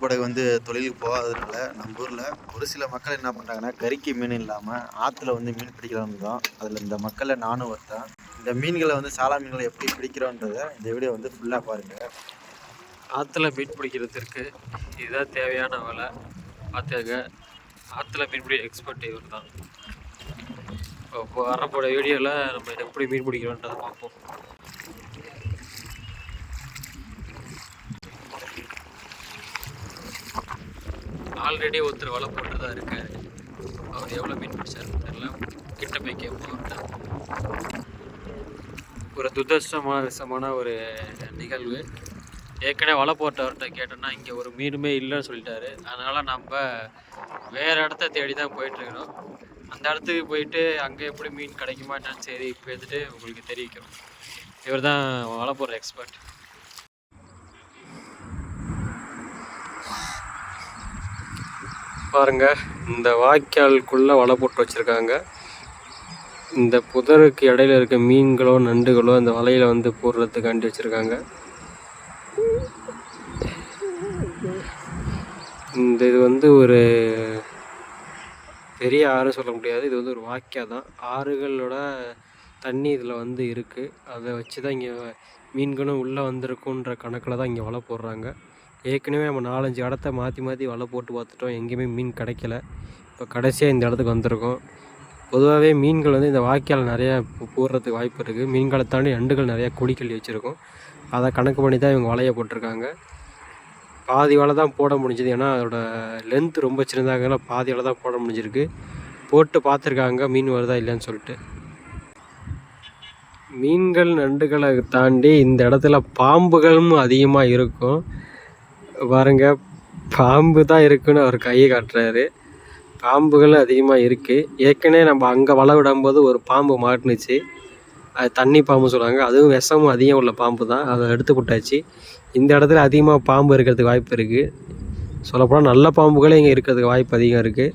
படகு வந்து தொழிலுக்கு போகாததுனால நம்ம ஊரில் ஒரு சில மக்கள் என்ன பண்ணுறாங்கன்னா, கறிக்கு மீன் இல்லாமல் ஆற்றுல வந்து மீன் பிடிக்கிறவங்க தான். அதில் இந்த மக்களில் நானும் ஒருத்தன். இந்த மீன்களை வந்து சாலா மீன்களை எப்படி பிடிக்கிறோன்றதை இந்த வீடியோ வந்து ஃபுல்லாக பாருங்கள். ஆற்றுல மீன் பிடிக்கிறதுக்கு இதுதான் தேவையான வேலை. பார்த்துக்க, ஆற்றுல மீன் பிடி எக்ஸ்பர்ட் இவர் தான். இப்போ வரப்போட வீடியோவில் நம்ம எப்படி மீன் பிடிக்கிறோன்றதை பார்ப்போம். ஆல்ரெடி ஒருத்தர் வலை போட்டு தான் இருக்காரு. அவர் எவ்வளோ மீன் பிடிச்சாருன்னு தெரியல. கிட்ட போய் கேட்போம் அவர்கிட்ட. ஒரு துரதிர்ஷ்டமான ஒரு நிகழ்வு. ஏற்கனவே வலை போட்டவர்கிட்ட கேட்டோன்னா இங்கே ஒரு மீனுமே இல்லைன்னு சொல்லிட்டாரு. அதனால் நம்ம வேறு இடத்த தேடி தான் போயிட்டுருக்கிறோம். அந்த இடத்துக்கு போயிட்டு அங்கே எப்படி மீன் கிடைக்குமா என்னன்னு சரி இப்போ எடுத்துகிட்டு உங்களுக்கு தெரிவிக்கிறோம். இவர் தான் வலை போடுற எக்ஸ்பர்ட். பாருங்க, இந்த வாய்க்காலுக்குள்ளே வலை போட்டு வச்சுருக்காங்க. இந்த புதருக்கு இடையில இருக்க மீன்களோ நண்டுகளோ இந்த வலையில் வந்து போடுறதுக்காண்டி வச்சுருக்காங்க. இது வந்து ஒரு பெரிய ஆறு சொல்ல முடியாது, இது வந்து ஒரு வாய்க்கா தான். ஆறுகளோட தண்ணி இதில் வந்து இருக்குது. அதை வச்சு தான் இங்கே மீன்களும் உள்ளே வந்திருக்குன்ற கணக்கில் தான் இங்கே வலை போடுறாங்க. ஏற்கனவே நம்ம 4-5 இடத்த மாற்றி வலை போட்டு பார்த்துட்டோம், எங்கேயுமே மீன் கிடைக்கல. இப்போ கடைசியாக இந்த இடத்துக்கு வந்திருக்கோம். பொதுவாகவே மீன்கள் வந்து இந்த வாய்க்கால் நிறையா போடுறதுக்கு வாய்ப்பு இருக்குது. மீன்களை தாண்டி நண்டுகள் நிறையா குடிக்கல்லி வச்சுருக்கோம். அதை கணக்கு பண்ணி தான் இவங்க வலையை போட்டிருக்காங்க. பாதி வலை தான் போட முடிஞ்சுது, ஏன்னா அதோட லென்த் ரொம்ப சின்னதாக பாதி வலை தான் போட முடிஞ்சிருக்கு. போட்டு பார்த்துருக்காங்க மீன் வருதா இல்லைன்னு சொல்லிட்டு. மீன்கள் நண்டுகளை தாண்டி இந்த இடத்துல பாம்புகளும் அதிகமாக இருக்கும். பாருங்க, பாம்பு தான் இருக்குன்னு அவர் கையை காட்டுறாரு. பாம்புகள் அதிகமாக இருக்குது. ஏற்கனவே நம்ம அங்கே வலை விடும்போது ஒரு பாம்பு மாட்டுனுச்சு. அது தண்ணி பாம்பு சொல்லுவாங்க. அதுவும் விஷமும் அதிகம் உள்ள பாம்பு தான். அதை எடுத்து போட்டாச்சு. இந்த இடத்துல அதிகமாக பாம்பு இருக்கிறதுக்கு வாய்ப்பு இருக்குது. சொல்லப்போனால் நல்ல பாம்புகளே இங்கே இருக்கிறதுக்கு வாய்ப்பு அதிகம் இருக்குது.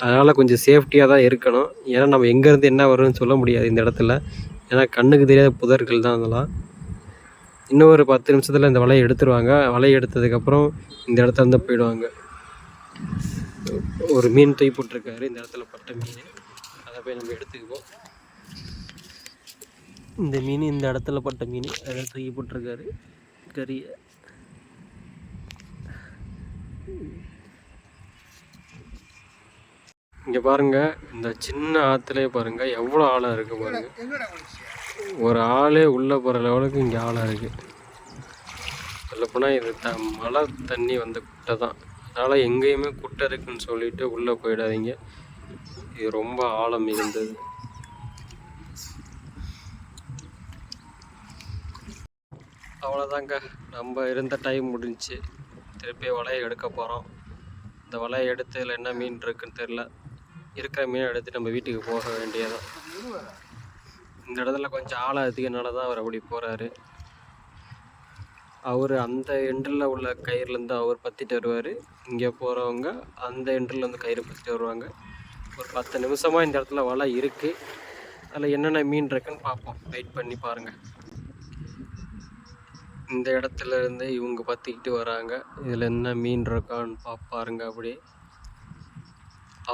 அதனால் கொஞ்சம் சேஃப்டியாக தான் இருக்கணும். ஏன்னா நம்ம எங்கேருந்து என்ன வரும்னு சொல்ல முடியாது இந்த இடத்துல. ஏன்னா கண்ணுக்கு தெரியாத புதர்கள் தான் அதெல்லாம். இன்னும் ஒரு 10 நிமிஷத்தில் இந்த வலையை எடுத்துருவாங்க. வலையை எடுத்ததுக்கப்புறம் இந்த இடத்துல இருந்து போயிடுவாங்க. ஒரு மீன் தூக்கி போட்டிருக்காரு இந்த இடத்துல, பட்ட மீன். அதை போய் நம்ம எடுத்துக்குவோம். இந்த மீன் இந்த இடத்துல பட்ட மீன், அதை தூக்கி போட்டிருக்காரு கறியை. இங்கே பாருங்கள், இந்த சின்ன ஆற்றுலேயே பாருங்கள் எவ்வளோ ஆழம் இருக்குது பாருங்கள். ஒரு ஆளே உள்ளே போகிற லெவலுக்கு இங்கே ஆழம் இருக்குது. சொல்லப்போனால் இது மழை தண்ணி வந்த குட்டை தான். அதனால் எங்கேயுமே குட்டை இருக்குன்னு சொல்லிட்டு உள்ளே போயிடாதீங்க. இது ரொம்ப ஆழம் இருந்தது. அவ்வளோதாங்க, நம்ம இருந்த டைம் முடிஞ்சு. திருப்பி வலையை எடுக்க போகிறோம். இந்த வலையை எடுத்ததில் என்ன மீன் இருக்குன்னு தெரில. இருக்கிற மீனை எடுத்து நம்ம வீட்டுக்கு போக வேண்டியதான். இந்த இடத்துல கொஞ்சம் ஆழம் அதிகனால தான் அவர் அப்படி போகிறாரு. அவர் அந்த எண்டில் உள்ள கயிறுலேருந்து அவர் பற்றிட்டு வருவார். இங்கே போகிறவங்க அந்த எண்டிலேருந்து கயிறு பற்றிட்டு வருவாங்க. ஒரு 10 நிமிஷமாக இந்த இடத்துல வலை இருக்குது. அதில் என்னென்ன மீன் இருக்குன்னு பார்ப்போம். வெயிட் பண்ணி பாருங்கள். இந்த இடத்துல இருந்து இவங்க பற்றிக்கிட்டு வராங்க. இதில் என்ன மீன் இருக்கான்னு பாருங்க. அப்படியே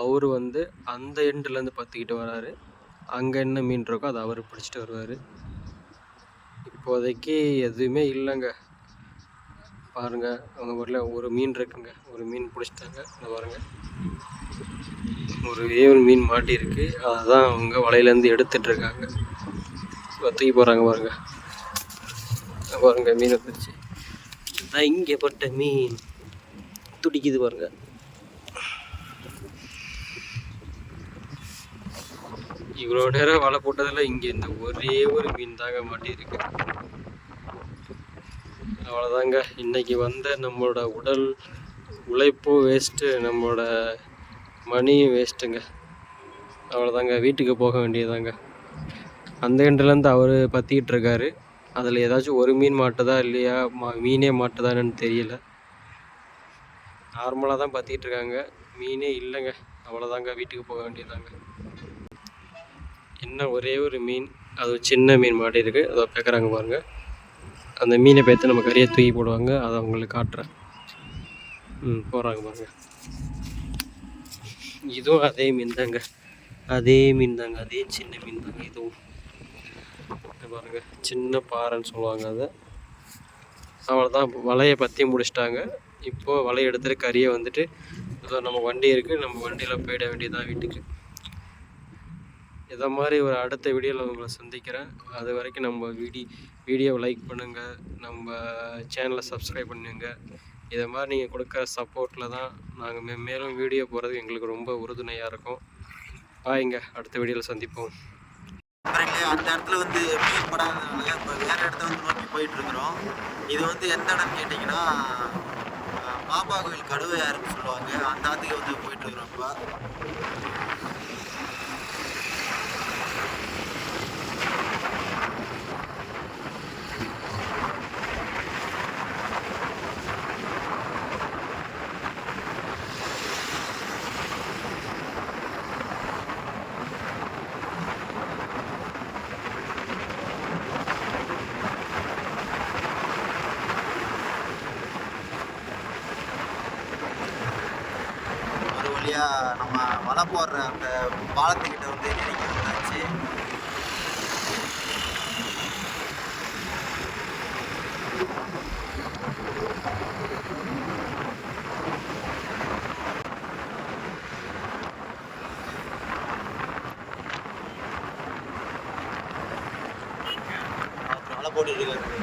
அவர் வந்து அந்த எண்டுலேருந்து பற்றிக்கிட்டு வராரு. அங்கே என்ன மீன் இருக்கோ அதை அவர் பிடிச்சிட்டு வருவார். இப்போதைக்கு எதுவுமே இல்லைங்க. பாருங்கள், அவங்க ஊரில் ஒரு மீன் இருக்குங்க. ஒரு மீன் பிடிச்சிட்டாங்க. அதை பாருங்கள், ஒரு மீன் மாட்டியிருக்கு. அதுதான் அவங்க வலையிலேருந்து எடுத்துகிட்ருக்காங்க. தூக்கி போகிறாங்க பாருங்கள். பாருங்கள், மீனை பிடிச்சி நான் இங்கே பட்ட மீன் துடிக்குது பாருங்கள். இவ்வளோ நேரம் வலை போட்டதில் இங்கே இந்த ஒரே ஒரு மீன் தாங்க மாட்டியிருக்கு. அவ்வளோதாங்க, இன்றைக்கி வந்த நம்மளோட உடல் உழைப்பும் வேஸ்ட்டு, நம்மளோட மணியும் வேஸ்ட்டுங்க. அவ்வளோதாங்க, வீட்டுக்கு போக வேண்டியதாங்க. அந்த எண்டுலேருந்து அவர் பற்றிக்கிட்டு இருக்காரு. அதில் ஏதாச்சும் ஒரு மீன் மாட்டுதா இல்லையா, மீனே மாட்டுதான்னு தெரியல. நார்மலாக தான் பற்றிக்கிட்டு இருக்காங்க. மீனே இல்லைங்க. அவ்வளோதாங்க, வீட்டுக்கு போக வேண்டியதாங்க. என்ன ஒரே ஒரு மீன், அது சின்ன மீன் மாட்டி இருக்குது. அதை கேட்குறாங்க பாருங்கள். அந்த மீனை பேர்த்து நம்ம கறியை தூக்கி போடுவாங்க. அதை உங்களுக்கு காட்டுறேன். போகிறாங்க பாருங்க. இதுவும் அதே மீன் தாங்க, அதே சின்ன மீன் தாங்க இதுவும். பாருங்க, சின்ன பாறைன்னு சொல்லுவாங்க அதை. அவ்வளோதான், வலையை பற்றி முடிச்சிட்டாங்க. இப்போது வலையை எடுத்துகிட்டு கறியை வந்துட்டு நம்ம வண்டி இருக்குது, நம்ம வண்டியில் போயிட வேண்டியதான் வீட்டுக்கு. இதை மாதிரி ஒரு அடுத்த வீடியோவில் உங்களை சந்திக்கிறேன். அது வரைக்கும் நம்ம வீடியோவை லைக் பண்ணுங்கள், நம்ம சேனலை சப்ஸ்கிரைப் பண்ணுங்க. இதை மாதிரி நீங்கள் கொடுக்குற சப்போர்ட்டில் தான் நாங்கள் மேலும் வீடியோ போகிறது எங்களுக்கு ரொம்ப உறுதுணையாக இருக்கும். பாய்ங்க, அடுத்த வீடியோவில் சந்திப்போம். அந்த இடத்துல வந்து மீன் படாததுனால இப்போ வேறு இடத்த வந்து நோக்கி போயிட்டுருக்குறோம். இது வந்து எந்த இடம்னு கேட்டிங்கன்னா பாபா கோவில் கடுவையாருன்னு சொல்லுவாங்க. அந்த ஆற்றுக்கு வந்து போயிட்டுருக்குறோம் இப்போ. நம்ம வலை போடுற அந்த பாலத்துக்கிட்ட வந்து நெருங்கி வந்தாச்சு. வலை போட்டுட்டு இருக்காரு.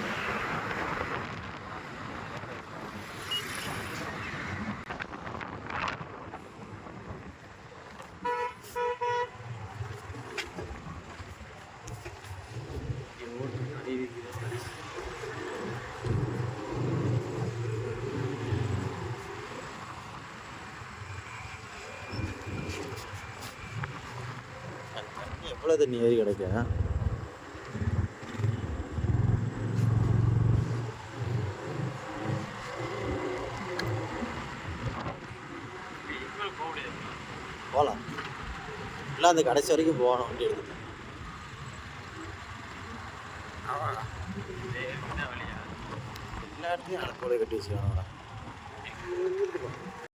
எவ்வளோ தண்ணி ஏறி கிடக்கு. போகலாம், இல்லை அந்த கடைசி வரைக்கும் போகணும் வண்டி எடுத்துட்டு. எல்லா இடத்துலையும் அடக்கோலை கட்டி வச்சுக்கானோட.